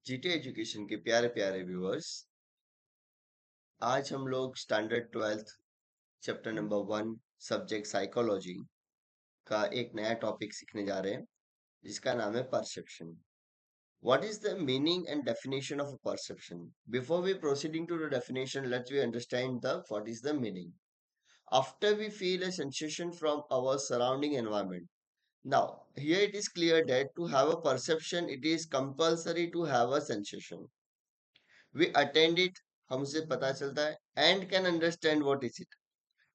GT education के प्यारे प्यारे व्यूअर्स, आज हम लोग standard 12th chapter number 1 subject psychology का एक नया टॉपिक सीखने जा रहे हैं जिसका नाम है perception. What is the meaning and definition of a perception? Before we proceeding to the definition, let's we understand the what is the meaning. After we feel a sensation from our surrounding environment. Now, here it is clear that to have a perception, it is compulsory to have a sensation. We attend it, हमसे पता चलता है, and can understand what is it.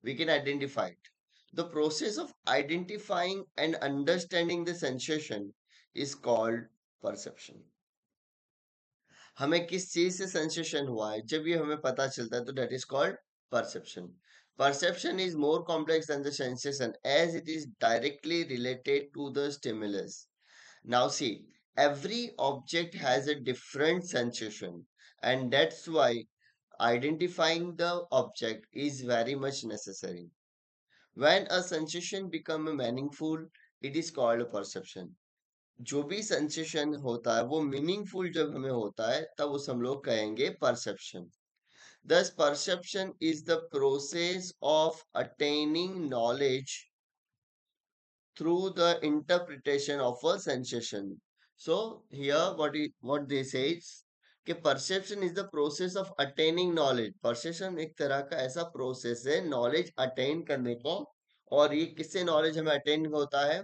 We can identify it. The process of identifying and understanding the sensation is called perception. हमें किस चीज से sensation हुआ है जब ये हमें पता चलता है तो that is called perception. Perception is more complex than the sensation as it is directly related to the stimulus. Now see, every object has a different sensation, and that's why identifying the object is very much necessary. When a sensation becomes meaningful, it is called perception. जो भी sensation होता है वो meaningful जब हमें होता है तब उस हम लोग कहेंगे perception. Thus, perception is the process of attaining knowledge through the interpretation of a sensation. So here what they say is कि perception is the process of attaining knowledge. Perception एक तरह का ऐसा process है knowledge attain करने का. और ये किससे knowledge हमें attain होता है?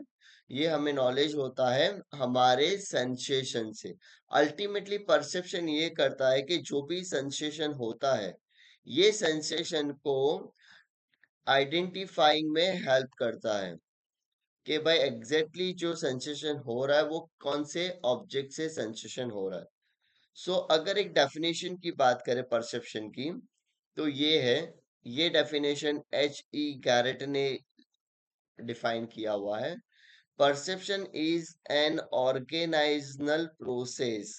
ये हमें knowledge होता है हमारे sensation से. Ultimately perception ये करता है कि जो भी sensation होता है ये sensation को identifying में help करता है कि भाई एग्जैक्टली जो सेंसेशन हो रहा है वो कौन से ऑब्जेक्ट से सेंसेशन हो रहा है. सो अगर एक डेफिनेशन की बात करें परसेप्शन की तो ये डेफिनेशन H.E. गैरेट ने डिफाइन किया हुआ है. Perception is an organisational process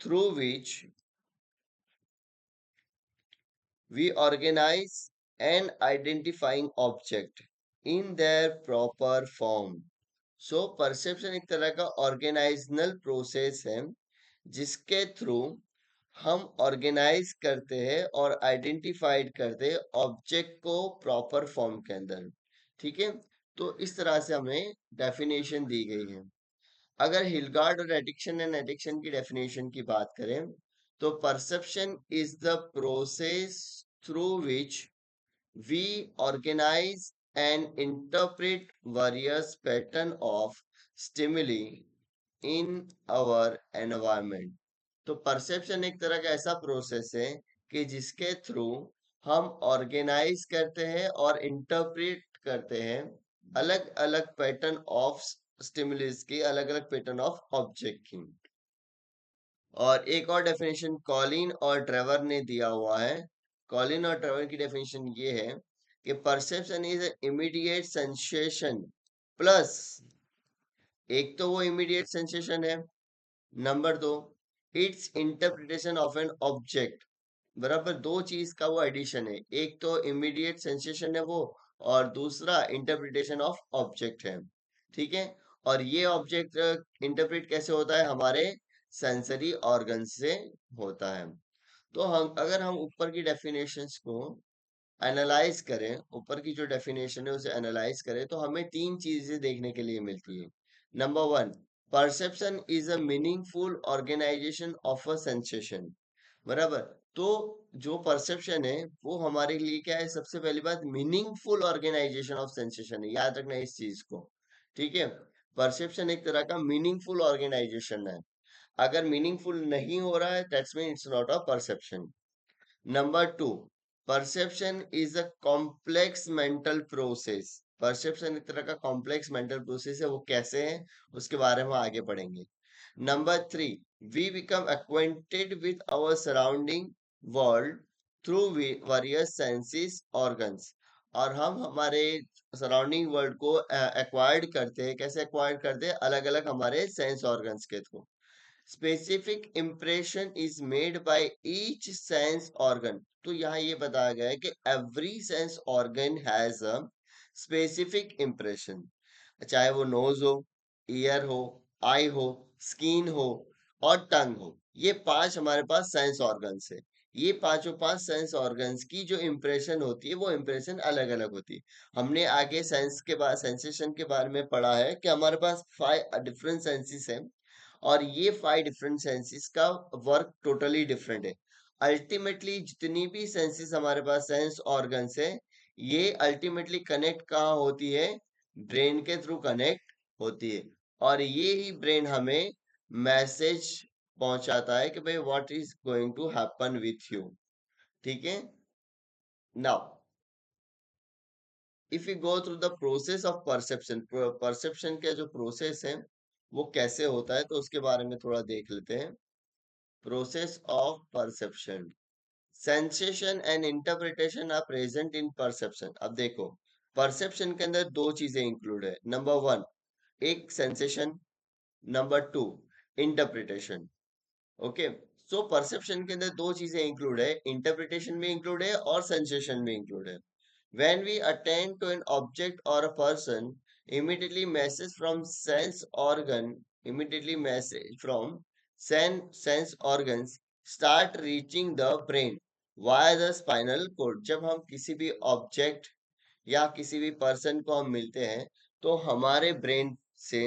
through which we organise and identifying object in their proper form. So perception एक तरह का ऑर्गेनाइजनल प्रोसेस है जिसके थ्रू हम ऑर्गेनाइज करते हैं और आइडेंटिफाइड करते हैं ऑब्जेक्ट को प्रॉपर फॉर्म के अंदर. ठीक है, तो इस तरह से हमें डेफिनेशन दी गई है. अगर हिलगार्ड और एडिक्शन की डेफिनेशन की बात करें तो perception is the process through which we organize and interpret various pattern of stimuli in our environment. तो परसेप्शन एक तरह का ऐसा प्रोसेस है कि जिसके थ्रू हम ऑर्गेनाइज करते हैं और इंटरप्रेट करते हैं अलग अलग पैटर्न ऑफ स्टिमुलस की, अलग अलग पैटर्न ऑफ ऑब्जेक्ट की. और एक और डेफिनेशन कॉलिन और ट्रेवर ने दिया हुआ है. कॉलिन और ट्रेवर की डेफिनेशन ये है कि perception is immediate sensation plus, एक तो वो इमीडिएट सेंसेशन है, नंबर दो it's interpretation of an object. बराबर दो चीज का वो एडिशन है, एक तो इमीडिएट सेंसेशन है वो और दूसरा इंटरप्रिटेशन ऑफ ऑब्जेक्ट है. ठीक है, और ये ऑब्जेक्ट इंटरप्रेट कैसे होता है? हमारे सेंसरी ऑर्गन से होता है. तो हम अगर हम ऊपर की डेफिनेशंस को एनालाइज करें, ऊपर की जो डेफिनेशन है उसे एनालाइज करें तो हमें तीन चीजें देखने के लिए मिलती है. Number one, perception is a meaningful organization of a sensation. बराबर, तो जो परसेप्शन है वो हमारे लिए क्या है? सबसे पहली बात मीनिंगफुल ऑर्गेनाइजेशन ऑफ सेंसेशन है, याद रखना इस चीज को. ठीक है, परसेप्शन एक तरह का मीनिंगफुल ऑर्गेनाइजेशन है. अगर मीनिंगफुल नहीं हो रहा है that's mean it's not a perception. Number two, perception is a complex mental process. Perception एक तरह का कॉम्प्लेक्स मेंटल प्रोसेस है. वो कैसे है उसके बारे में आगे पढ़ेंगे. Number three, we become acquainted with our surrounding world through various senses organs. और हम हमारे सराउंडिंग वर्ल्ड को एक्वायर्ड करते हैं. कैसे एक्वायर्ड करते हैं? अलग अलग हमारे सेंस ऑर्गन्स के through. Specific impression is made by each sense organ. तो यहाँ ये बताया गया है कि every sense organ has a specific impression. चाहे वो नोज हो, ईयर हो, आई हो, स्किन हो, और टंग हो। ये पांच हमारे पास सेंस ऑर्गन्स है। ये पांचों पांच सेंस ऑर्गन्स की जो इम्प्रेशन होती है वो इम्प्रेशन अलग अलग होती है। हमने आगे सेंस के बाद सेंसेशन के बारे में पढ़ा है कि हमारे पास फाइव डिफरेंट सेंसेस हैं, और ये फाइव डिफरेंट सेंसेस का वर्क टोटली डिफरेंट है। अल्टीमेटली जितनी भी सेंसेस हमारे पास सेंस ऑर्गन्स है, ये अल्टीमेटली कनेक्ट कहाँ होती है? ब्रेन के थ्रू कनेक्ट होती है। और ये ही ब्रेन हमें मैसेज पहुंचाता है कि भाई what is going to happen with you. ठीक है। Now if you go through the process of perception, perception का जो प्रोसेस है वो कैसे होता है, तो उसके बारे में थोड़ा देख लेते हैं। Process of perception, sensation and interpretation are present in perception. अब देखो, परसेप्शन के अंदर दो चीजें इंक्लूड है। नंबर वन, एक sensation. Number two, interpretation. Okay. So perception के अंदर दो चीजें इंक्लूड है, इंटरप्रिटेशन भी इंक्लूड है और सेंसेशन भी इंक्लूड है। When we attend to an object or a person, immediately message from sense organ, immediately message from sense organs start reaching the brain via the spinal cord। जब हम किसी भी object या किसी भी पर्सन को हम मिलते हैं, तो हमारे ब्रेन से,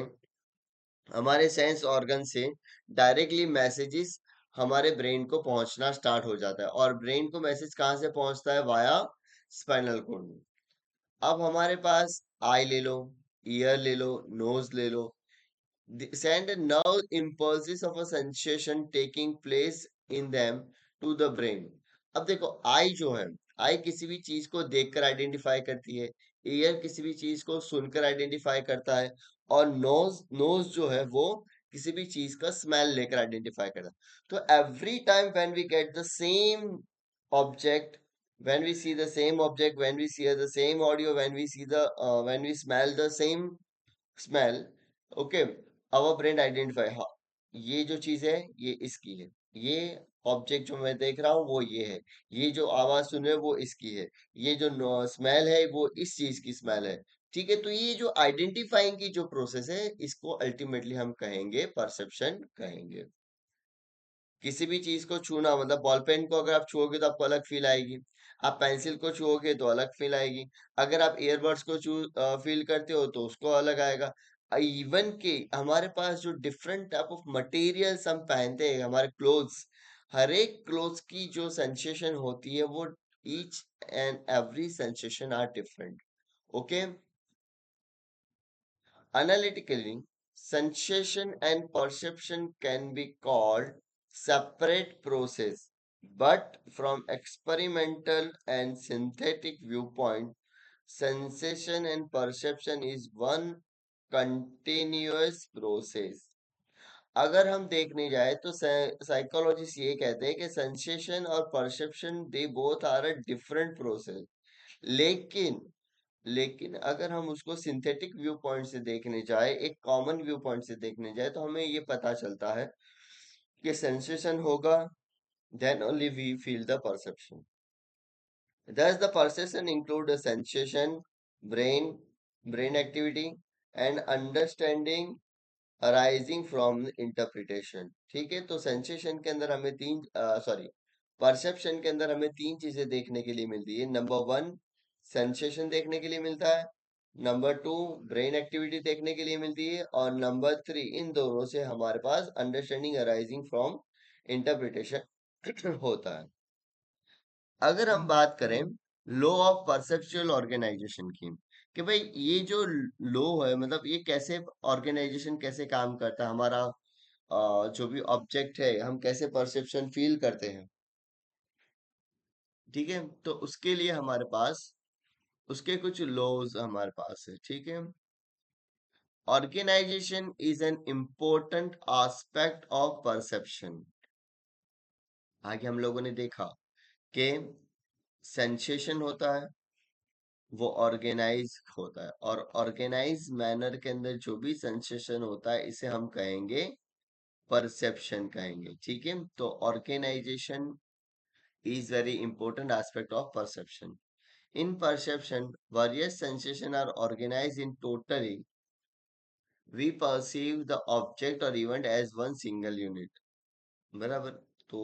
हमारे सेंस ऑर्गन से डायरेक्टली मैसेजेस हमारे ब्रेन को पहुंचना स्टार्ट हो जाता है। और ब्रेन को मैसेज कहाँ से पहुंचता है? वाया स्पाइनल कॉर्ड में। अब हमारे पास आई ले लो, ईयर ले लो, नोज ले लो, send nerve impulses of a sensation taking place in them to the brain। अब देखो, आई जो है, आई किसी भी चीज को देखकर आइडेंटिफाई करती है, ईयर किसी भी चीज को सुनकर आइडेंटिफाई करता है, और नोज, नोज जो है वो किसी भी चीज का स्मेल लेकर आइडेंटिफाई करता है। तो every time when we get the same object, when we see the same object, when we hear the same audio, when we see the when we smell the same smell, okay, our brain identify, हाँ ये जो चीज है ये इसकी है, ये object जो मैं देख रहा हूँ वो ये है, ये जो आवाज सुन रहे हो वो इसकी है, ये जो स्मेल है वो इस चीज की स्मेल है। ठीक है, तो ये जो आइडेंटिफाइंग की जो प्रोसेस है, इसको अल्टीमेटली हम कहेंगे परसेप्शन कहेंगे। किसी भी चीज को छूना, मतलब बॉल पेन को अगर आप छुओगे तो आपको अलग फील आएगी, आप पेंसिल को छुओगे तो अलग फील आएगी, अगर आप ईयरबड्स को छू फील करते हो तो उसको अलग आएगा। इवन के हमारे पास जो डिफरेंट टाइप ऑफ मटेरियल्स हम पहनते हैं, हमारे क्लोथ्स, हर एक क्लोथ्स की जो सेंसेशन होती है वो, each and every sensation are different. Okay. Analytically, sensation and perception can be called separate process, but from experimental and synthetic viewpoint, sensation and perception is one continuous process। अगर हम देखने जाए तो साइकोलॉजिस्ट ये कहते हैं कि सेंसेशन और perception they both are a different process. लेकिन लेकिन अगर हम उसको सिंथेटिक व्यू पॉइंट से देखने जाए, एक कॉमन व्यू पॉइंट से देखने जाए, तो हमें ये पता चलता है कि सेंसेशन होगा, then only we feel the perception. Thus, the perception include the sensation, brain, brain activity, and understanding arising from interpretation. ठीक है, तो सेंसेशन के अंदर हमें तीन, सॉरी, परसेप्शन के अंदर हमें तीन चीजें देखने के लिए मिलती है। नंबर वन, सेंसेशन देखने के लिए मिलता है। नंबर टू, ब्रेन एक्टिविटी देखने के लिए मिलती है। और नंबर थ्री, इन दोनों से हमारे पास अंडरस्टैंडिंग अराइजिंग फ्रॉम इंटरप्रिटेशन होता है। अगर हम बात करें लो ऑफ परसेप्चुअल ऑर्गेनाइजेशन की, कि भाई ये जो लो है, मतलब ये कैसे ऑर्गेनाइजेशन कैसे काम करता है, हमारा जो भी ऑब्जेक्ट है हम कैसे परसेप्शन फील करते हैं। ठीक है, तो उसके लिए हमारे पास उसके कुछ लॉज हमारे पास है। ठीक है। Organization is an important aspect of perception. आगे हम लोगों ने देखा कि सेंसेशन होता है, वो ऑर्गेनाइज होता है, और ऑर्गेनाइज मैनर के अंदर जो भी सेंसेशन होता है इसे हम कहेंगे परसेप्शन कहेंगे। ठीक है, तो organisation is very important aspect of perception। In perception, various sensations are organized in totally we perceive the object और event as one single unit. बराबर। तो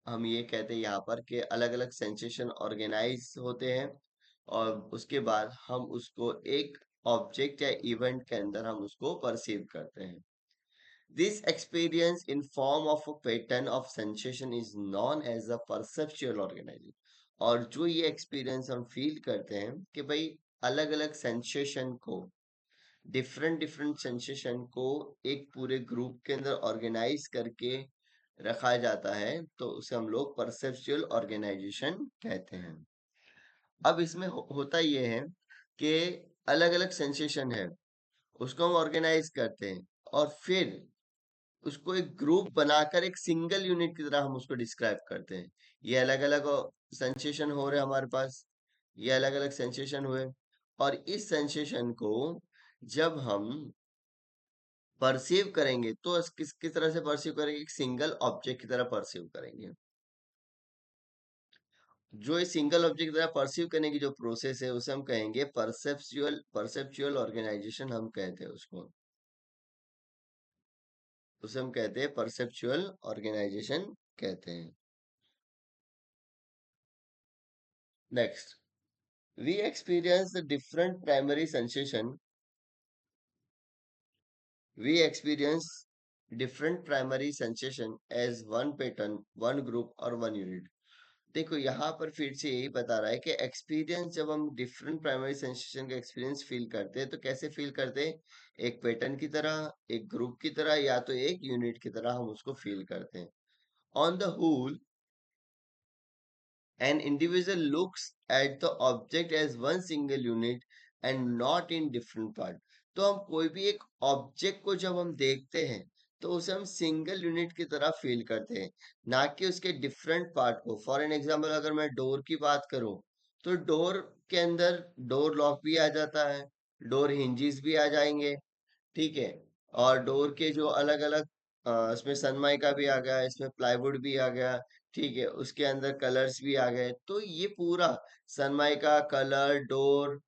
हम ये कहते हैं यहाँ पर कि अलग अलग सेंसेशन ऑर्गेनाइज होते हैं और उसके बाद हम उसको एक ऑब्जेक्ट या इवेंट के अंदर हम उसको परसीव करते हैं। This experience in form of a pattern of sensation is known as a perceptual organization. और जो ये एक्सपीरियंस हम फील करते हैं कि भाई अलग अलग सेंसेशन को, डिफरेंट डिफरेंट सेंसेशन को एक पूरे ग्रुप के अंदर ऑर्गेनाइज करके रखा जाता है, तो उसे हम लोग परसेप्चुअल ऑर्गेनाइजेशन कहते हैं। अब इसमें होता ये है कि अलग अलग सेंसेशन है, उसको हम ऑर्गेनाइज करते हैं और फिर उसको एक ग्रुप बनाकर एक सिंगल यूनिट की तरह हम उसको डिस्क्राइब करते हैं। ये अलग अलग सेंसेशन हो रहे हैं हमारे पास, ये अलग अलग सेंसेशन हुए, और इस सेंसेशन को जब हम परसीव करेंगे तो किस तरह से परसीव करेंगे, एक सिंगल ऑब्जेक्ट की तरह परसीव करेंगे। जो इस सिंगल ऑब्जेक्ट की तरह परसीव करने की जो प्रोसेस है उसे हम कहेंगे परसेप्चुअल परसेप्चुअल ऑर्गेनाइजेशन, हम कहते हैं उसको, उसे हम कहते हैं परसेप्चुअल ऑर्गेनाइजेशन कहते हैं। Next, we experience the different primary sensation, we experience different primary sensation as one pattern, one group और one unit। देखो यहाँ पर फिर से यही बता रहा है कि एक्सपीरियंस, जब हम डिफरेंट प्राइमरी सेंसेशन का एक्सपीरियंस फील करते हैं तो कैसे फील करते हैं, एक पैटर्न की तरह, एक ग्रुप की तरह, या तो एक यूनिट की तरह हम उसको फील करते हैं। On the whole, an individual looks at the object as one single unit and not in different part। तो हम कोई भी एक ऑब्जेक्ट को जब हम देखते हैं तो उसे हम सिंगल यूनिट की तरह फील करते हैं, ना कि उसके डिफरेंट पार्ट को। फॉर एन एग्जांपल, अगर मैं डोर की बात करूं तो डोर के अंदर डोर लॉक भी आ जाता है, डोर हिंजेस भी आ जाएंगे, ठीक है। और डोर के जो अलग अलग, इसमें सनमाइका भी आ गया, इसमें प्लाईवुड भी आ गया, ठीक है, उसके अंदर कलर्स भी आ गए। तो ये पूरा Sunmica, colour, door,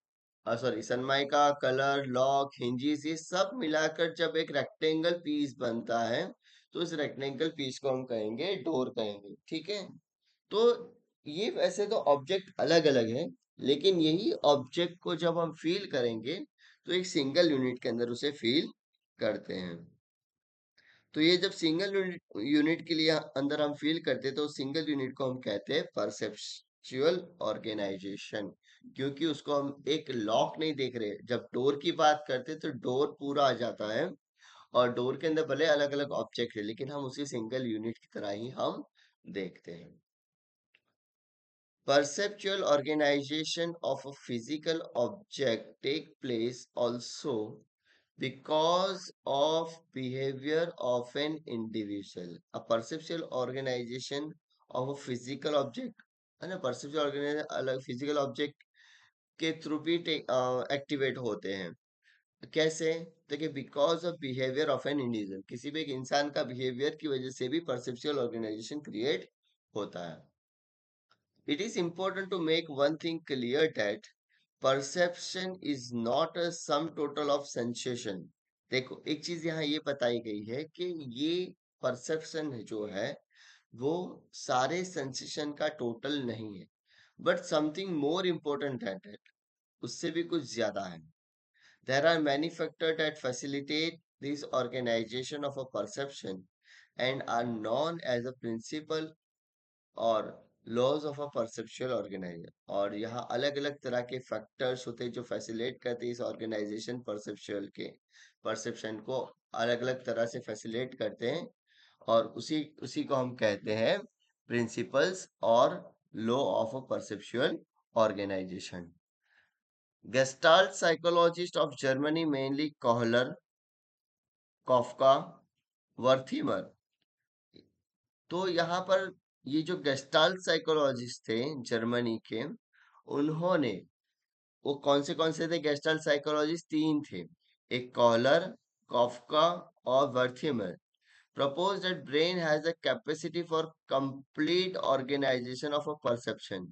sorry, Sunmica, colour, lock, hinges, ये सब मिलाकर जब एक रेक्टेंगल पीस बनता है तो इस रेक्टेंगल पीस को हम कहेंगे डोर कहेंगे, ठीक है। तो ये वैसे तो ऑब्जेक्ट अलग अलग है, लेकिन यही ऑब्जेक्ट को जब हम फील करेंगे तो एक सिंगल यूनिट के अंदर उसे फील करते हैं। तो ये जब सिंगल यूनिट यूनिट के लिए अंदर हम फील करते हैं तो सिंगल यूनिट को हम कहते हैं परसेप्चुअल ऑर्गेनाइजेशन, क्योंकि उसको हम एक लॉक नहीं देख रहे। जब डोर की बात करते हैं तो डोर पूरा आ जाता है, और डोर के अंदर भले अलग अलग ऑब्जेक्ट है लेकिन हम उसी सिंगल यूनिट की तरह ही हम देखते हैं। Perceptual organization of a physical object take place also because of behavior of an individual. A perceptual organization of a physical object, है ना, perceptual organization अलग physical object के थ्रू भी एक्टिवेट होते हैं। कैसे? देखिए, because of behaviour of an individual, किसी भी एक इंसान का बिहेवियर की वजह से भी परसेप्चुअल ऑर्गेनाइजेशन क्रिएट होता है। It is important to make one thing clear that perception is not a sum total of sensation। देखो, एक चीज यहाँ ये बताई गई है कि ये परसेप्शन जो है वो सारे सेंसेशन का टोटल नहीं है, but something more important than that, उससे भी कुछ ज्यादा है। There are many factors that facilitate this organization of a perception and are known as a principle और laws of a perceptual organizer. और यहाँ अलग अलग तरह के फैक्टर्स होते हैं जो फैसिलिटेट करते हैं इस ऑर्गेनाइजेशन परसेप्चुअल के परसेप्शन को, अलग अलग तरह से फैसिलिटेट करते हैं, और उसी उसी को हम कहते हैं प्रिंसिपल्स और law of a perceptual organisation. Gestalt psychologist of Germany, mainly Kohler, Koffka, Wertheimer. तो यहाँ पर ये जो गेस्टाल्ट साइकोलॉजिस्ट थे जर्मनी के, उन्होंने, वो कौन से थे गेस्टाल्ट साइकोलॉजिस्ट? तीन थे, एक कॉलर, कॉफका और Wertheimer. Propose that brain has a capacity for complete organisation of a perception.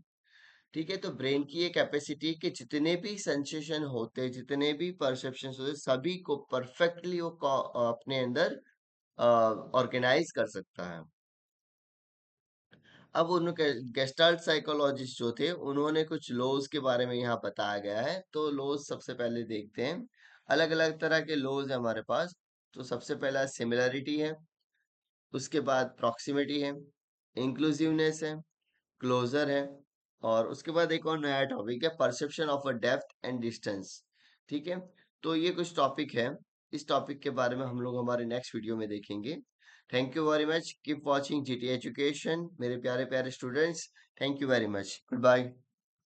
ठीक है, तो ब्रेन की ये कैपेसिटी कि जितने भी सेंसेशन होते, जितने भी परसेप्शन होते, सभी को परफेक्टली वो अपने अंदर ऑर्गेनाइज कर सकता है। अब उनके गेस्टाल्ट साइकोलॉजिस्ट जो थे, उन्होंने कुछ लॉज के बारे में यहाँ बताया गया है। तो लॉज सबसे पहले देखते हैं। अलग अलग तरह के लॉज है हमारे पास। तो सबसे पहला सिमिलरिटी है, उसके बाद प्रॉक्सिमिटी है, इंक्लूसिवनेस है, क्लोजर है, और उसके बाद एक और नया टॉपिक है, perception of a depth and distance. ठीक है, तो ये कुछ टॉपिक है। इस टॉपिक के बारे में हम लोग हमारे नेक्स्ट वीडियो में देखेंगे। Thank you very much, keep watching GT education मेरे प्यारे प्यारे students. Thank you very much, good bye.